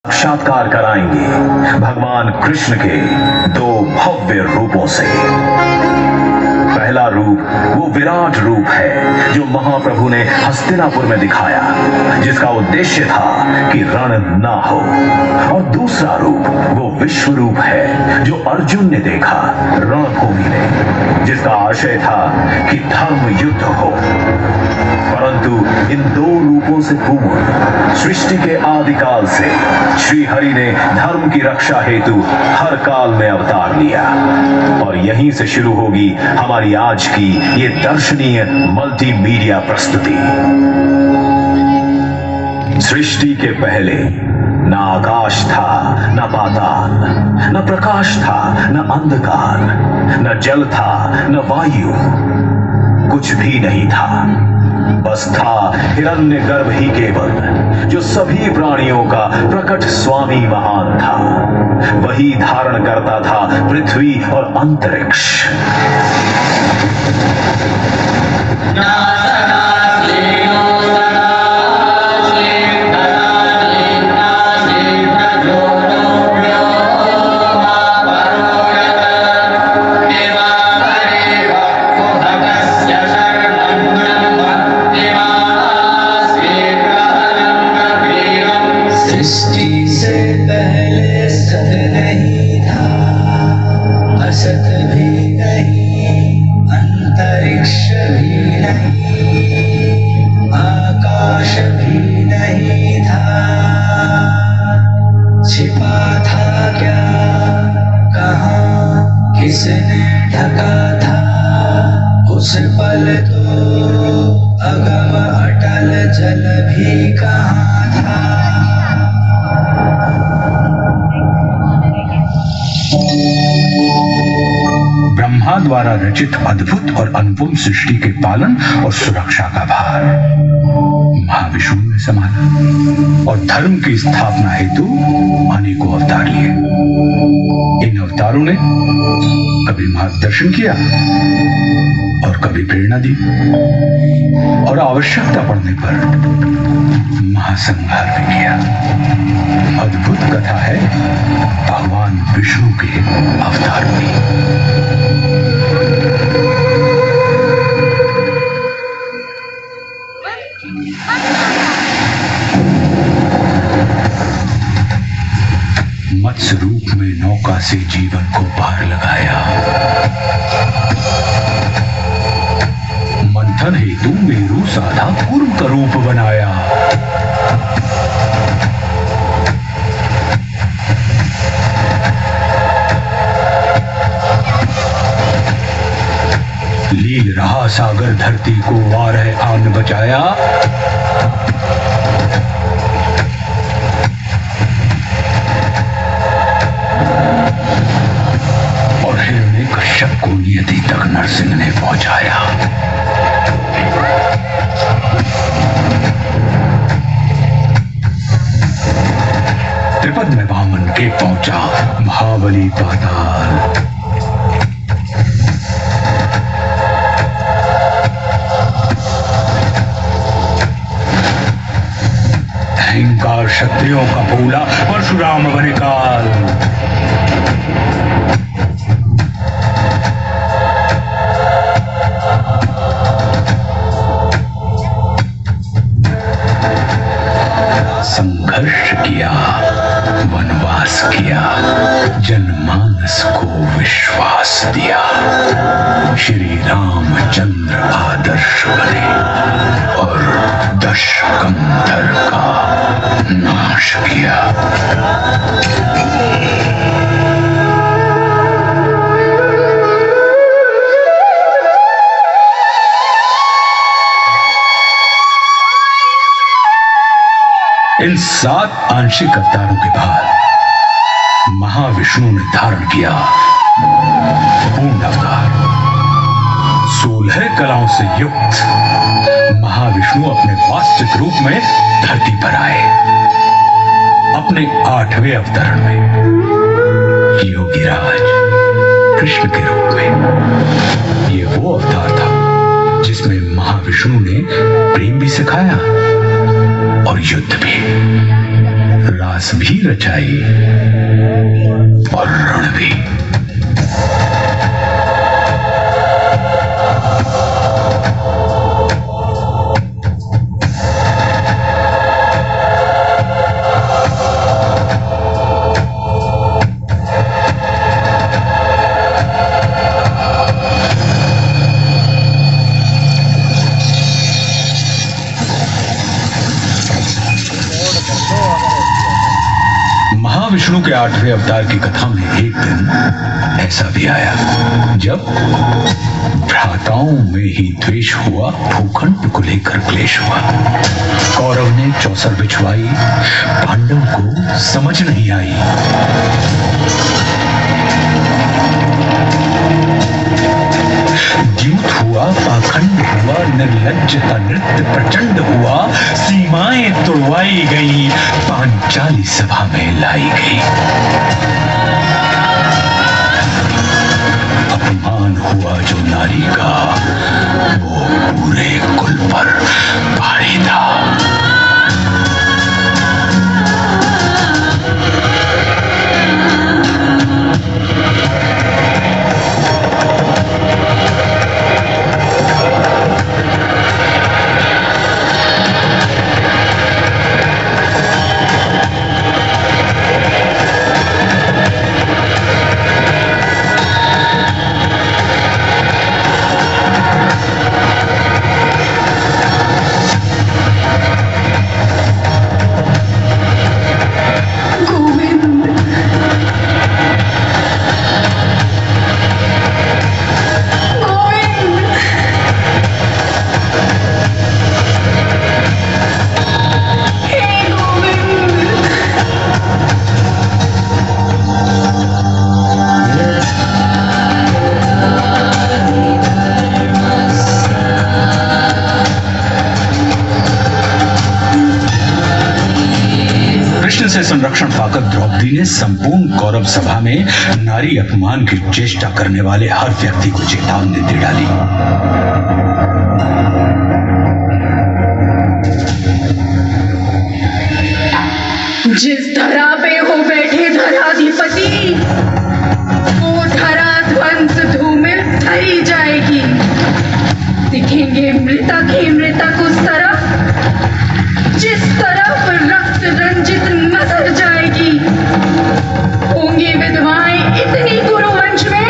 साक्षात्कार कराएंगे भगवान कृष्ण के दो भव्य रूपों से। पहला रूप वो विराट रूप है जो महाप्रभु ने हस्तिनापुर में दिखाया, जिसका उद्देश्य था कि रण ना हो। और दूसरा रूप वो विश्व रूप है जो अर्जुन ने देखा रणभूमि में, जिसका आशय था कि धर्म युद्ध हो। परंतु इन दो रूपों से पूर्व सृष्टि के आदिकाल से श्री हरि ने धर्म की रक्षा हेतु हर काल में अवतार लिया। और यहीं से शुरू होगी हमारी आज की ये दर्शनीय मल्टीमीडिया प्रस्तुति। सृष्टि के पहले न आकाश था, न पाताल, न प्रकाश था, न अंधकार, न जल था, न वायु, कुछ भी नहीं था। बस था हिरण्यगर्भ ही केवल, जो सभी प्राणियों का प्रकट स्वामी महान था। वही धारण करता था पृथ्वी और अंतरिक्ष। किसने ढका था उस पल, तो अगम अटल जल भी कहाँ था। ब्रह्मा द्वारा रचित अद्भुत और अनुपम सृष्टि के पालन और सुरक्षा का भार महाविष्णु ने संभाला और धर्म की स्थापना हेतु अनेकों अवतार लिए। इन अवतारों ने कभी मार्गदर्शन किया और कभी प्रेरणा दी, और आवश्यकता पड़ने पर महासंहार भी किया। अद्भुत कथा है भगवान विष्णु के अवतारों की। मत्स्य रूप में नौका से जीवन को पार लगाया, मंथन हेतु मेरु साधा कूर्म का रूप बनाया। लील रहा सागर धरती को वार है आन बचाया। और हिरण्य कश्यप को नियति तक नरसिंह ने पहुंचाया। त्रिपद में वामन के पहुंचा महाबली पाताल। अहंकार क्षत्रियों का भूला परशुराम बने काल। संघर्ष किया, वनवास किया, जनमानस को विश्वास दिया। श्री रामचंद्र आदर्श बने और दशकंधर का नाश किया। इन 7 आंशिक अवतारों के बाद महाविष्णु ने धारण किया पूर्ण अवतार। 16 कलाओं से युक्त महाविष्णु अपने वास्तविक रूप में धरती पर आए। अपने 8वें अवतरण में योगीराज कृष्ण के रूप में। ये वो अवतार था जिसमें महाविष्णु ने प्रेम भी सिखाया और युद्ध भी। रास भी रचाई और रण भी। महाविष्णु के 8वें अवतार की कथा में एक दिन ऐसा भी आया जब भ्राताओं में ही द्वेष हुआ, भूखंड को लेकर क्लेश हुआ। कौरव ने चौसर बिछवाई, पांडव को समझ नहीं आई। द्यूत हुआ, पाखंड हुआ, निर्लज्जता नृत्य प्रचंड हुआ, सीमाएं तोड़वाई गई, पांचाली सभा में लाई गई। अपमान हुआ जो नारी का, वो पूरे कुल पर भारी था। से संरक्षण पाकर द्रौपदी ने संपूर्ण कौरव सभा में नारी अपमान की चेष्टा करने वाले हर व्यक्ति को चेतावनी दे डाली। जिस धरा पे हो बैठे धराधिपति, वो धरा ध्वंस धूमिल थई जाएगी। दिखेंगे मृतक ही मृतक उस तरफ जिस तरफ रक्त रंजित नजर जाएगी। होंगी विधवाएं इतनी गुरुवंश में,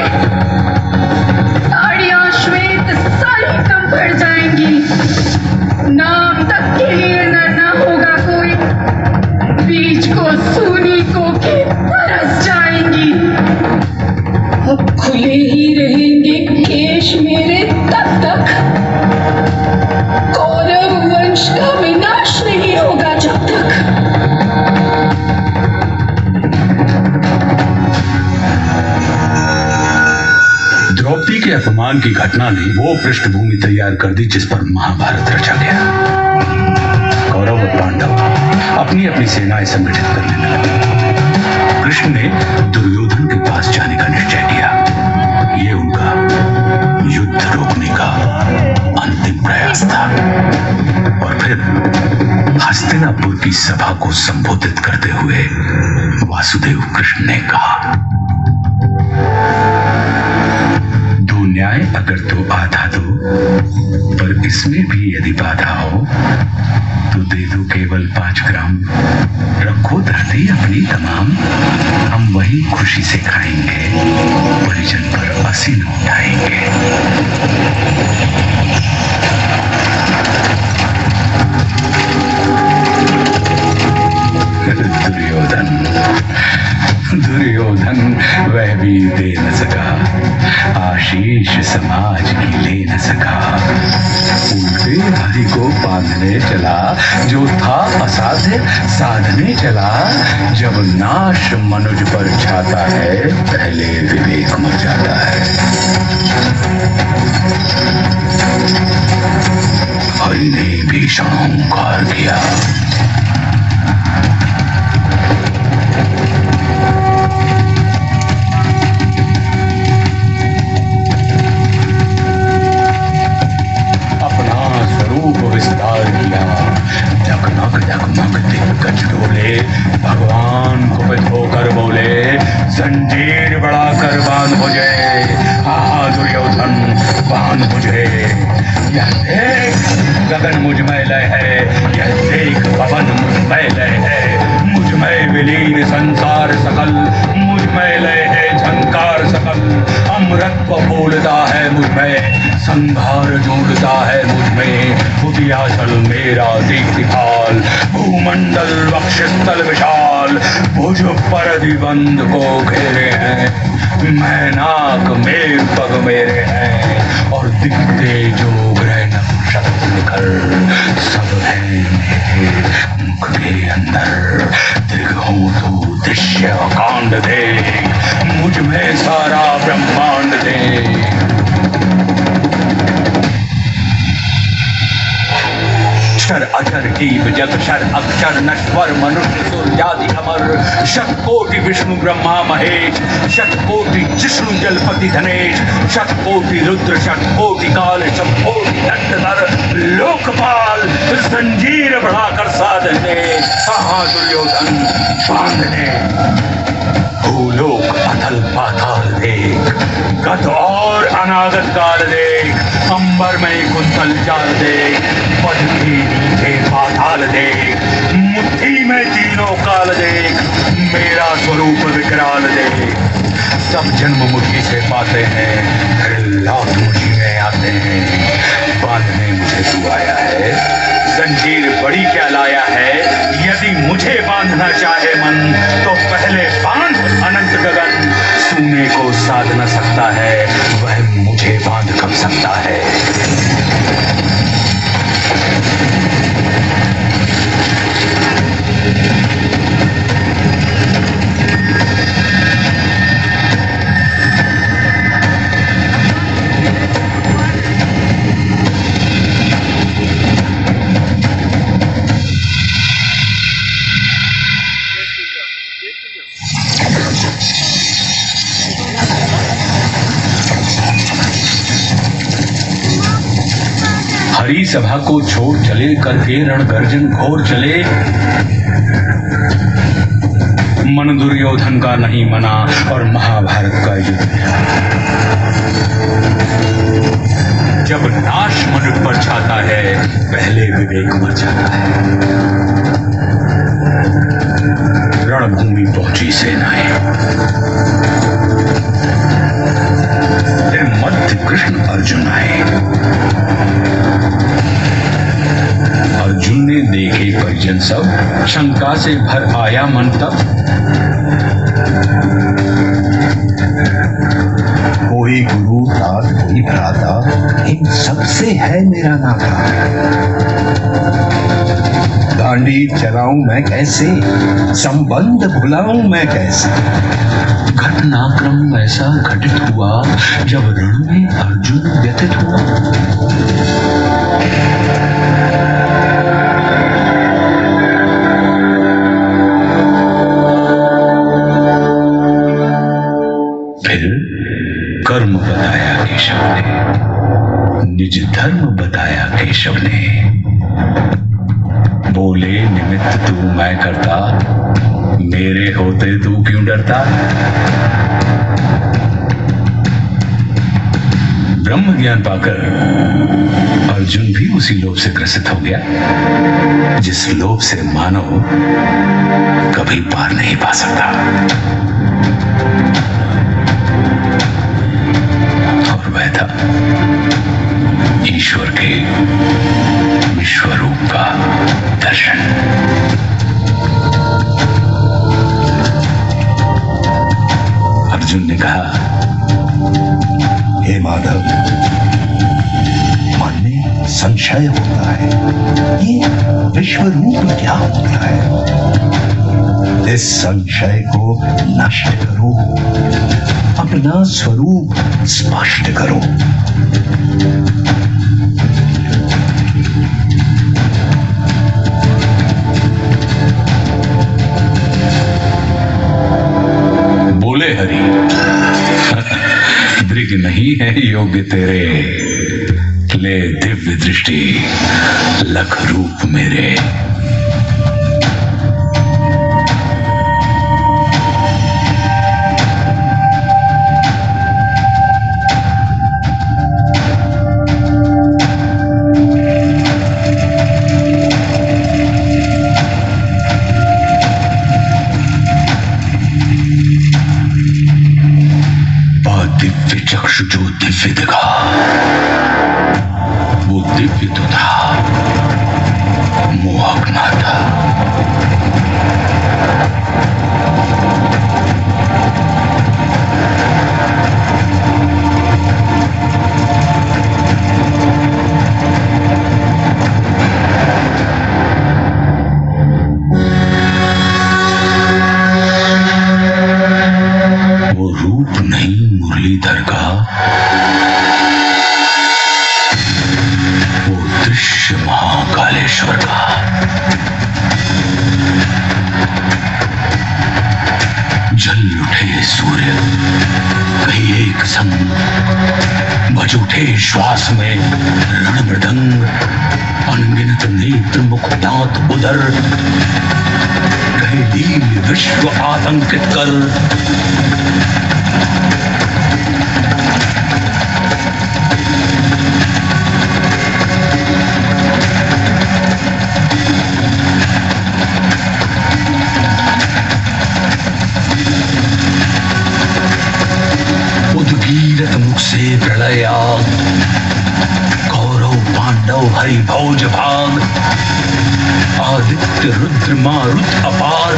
साड़ियां श्वेत सारी कम पड़ जाएंगी। नाम तक के लिए न होगा कोई, बीच को सूनी को के तरस जाएंगी। अब खुले ही रहेंगे केश मेरे तब तक, कौरव वंश का विनाश नहीं होगा जब तक। द्रौपदी के अपमान की घटना ने वो पृष्ठभूमि तैयार कर दी जिस पर महाभारत रचा गया। कौरव और पांडव अपनी अपनी सेनाएं संगठित करने लगे। कृष्ण ने दुर्योधन के पास जाने का निश्चय किया। ये उनका युद्ध रोकने का अंतिम प्रयास था। और फिर हस्तिनापुर की सभा को संबोधित करते हुए वासुदेव कृष्ण ने कहा, दो न्याय अगर तो आधा दो, पर इसमें भी यदि बाधा हो तो दे दो केवल 5 ग्राम। रखो धरती अपनी तमाम, हम वही खुशी से खाएंगे, परिजन पर असीन उठाएंगे। दुर्योधन वह भी दे न सका, आशीष समाज की ले न सका। उल्टे हरि को बांधने चला, जो था असाध्य साधने चला। जब नाश मनुज पर छाता है, पहले विवेक मर जाता है। हरि ने भीषण ओंकार किया। जंजीर बढ़ाकर बांध मुझे, हाँ दुर्योधन बांध मुझे। यह देख गगन मुझ में लय है, यह देख पवन मुझ में लय है, मुझ में विलीन संसार सकल, मुझ में लय है झंकार सकल। अमृतत्व बोलता है मुझ में, संघार जोड़ता है मुझ में। उदियाचल मेरा दीप्तिपाल, भूमंडल वक्षस्थल विशाल, भुज पर दिबंध को घेरे हैं। मैनाक मेर पग मेरे हैं, और दिखते जो ग्रह नक्षत्र निकल, सब है मेरे मुख के अंदर। दीर्घों तो दृश्य कांड देख, मुझ में सारा ब्रह्मांड देख। क्षर अक्षर जीव जग क्षर अक्षर नश्वर, मनुष्य सूर्यादि अमर। शतकोटि विष्णु ब्रह्मा महेश, शतकोटि जिष्णु जलपति धनेश। शतकोटि रुद्र शतकोटि काल, शतकोटि दंडधर लोकपाल। जंजीर बढ़ाकर साधने, कहाँ दुर्योधन बांधने। भूलोक अतल पाताल देख, गत और अनागत काल देख। अंबर में कुंतल जाल देख, पद के नीचे पाताल देख। मुट्ठी में तीनों काल देख, मेरा स्वरूप विकराल देख। सब जन्म मुट्ठी से पाते हैं, फिर लाख मुट्ठी में आते हैं। बांधने मुझे तू आया है, जंजीर बड़ी क्या लाया है। यदि मुझे बांधना चाहे मन, तो पहले बांध अनंत गगन। सूने को साध न सकता है, वह मुझे बांध कब सकता है। हरी सभा को छोड़ चले, करके रण गर्जन घोर चले। मन दुर्योधन का नहीं मना, और महाभारत का युद्ध। जब नाश मनुष्य पर छाता है, पहले विवेक मर जाता है। रणभूमि पहुंची सेनाएं, फिर मध्य कृष्ण अर्जुन आए। अर्जुन ने देखे परिजन सब, शंका से भर आया मन तब। कोई गुरु तात कोई भ्राता, इन सबसे है मेरा नाता। दांडी चलाऊं मैं कैसे, संबंध भुलाऊं मैं कैसे। घटनाक्रम ऐसा घटित हुआ, जब रण में अर्जुन व्यथित हुआ। कर्म बताया केशव ने, निज धर्म बताया केशव ने। बोले निमित्त तू मैं करता, मेरे होते तू क्यों डरता। ब्रह्म ज्ञान पाकर अर्जुन भी उसी लोभ से ग्रसित हो गया, जिस लोभ से मानव कभी पार नहीं पा सकता। वह था ईश्वर के विश्वरूप का दर्शन। अर्जुन ने कहा, हे माधव, मन में संशय होता है, ये विश्वरूप क्या होता है। इस संशय को नष्ट करो, अपना स्वरूप स्पष्ट करो। बोले हरि, दृग नहीं है योग्य तेरे, ले दिव्य दृष्टि लख रूप मेरे। चक्षु जो दिव्य दिखा, वो दिव्य तो था, मोहक ना था। वो रूप नहीं मुरलीधर का, वो दृश्य महाकालेश्वर का। जल उठे सूर्य कहीं एक संग, बज उठे श्वास में रण मृदंग। अनगिनत नेत्र मुख दांत उदर, कहे लील विश्व आतंकित कर। उद्गीरत मुख से प्रलय आग, कौरव पांडव हरि भौज भाग। आदित्य रुद्र मारुत अपार,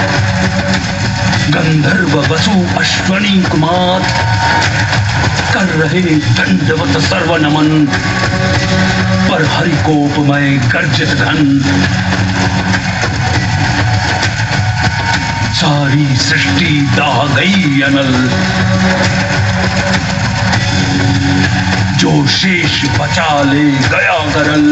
गंधर्व वसु अश्वनी कुमार। कर रहे दंडवत सर्व नमन, पर हरि कोपमय गर्जित घन। सारी सृष्टि दाह गई अनल, जो शेष बचा ले गया गरल।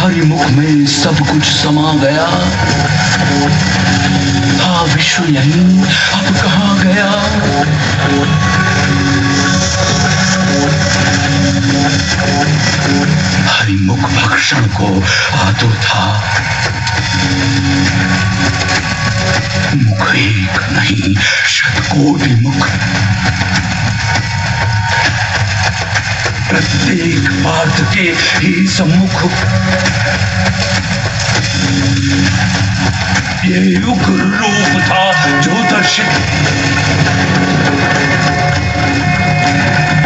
हरिमुख में सब कुछ समा गया, था विश्व यहीं अब कहाँ गया। हरिमुख भक्षण को आतुर था, मुख एक नहीं शतकोटि मुख। प्रत्येक पार्थ के ही सम्मुख, ये उग्र रूप था जो दर्शित।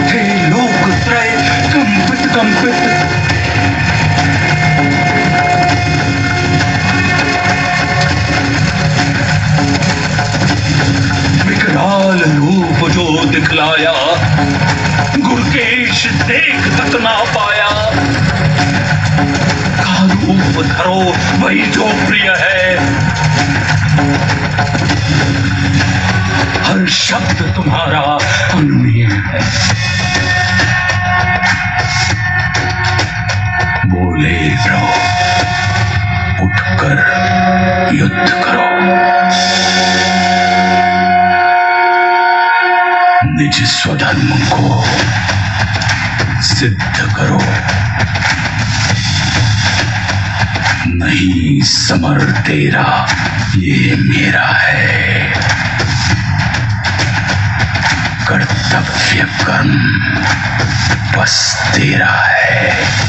थे लोक त्रय कंपित कंपित, विकराल रूप जो दिखलाया, गुरकेश देख तक ना पाया। का रूप धरो वही जो प्रिय है, हर शब्द तुम्हारा अन्य है। बोले प्रभु उठकर युद्ध करो, निज स्वधर्म को सिद्ध करो। नहीं समर तेरा ये मेरा है, कर्तव्य कर्म बस तेरा है।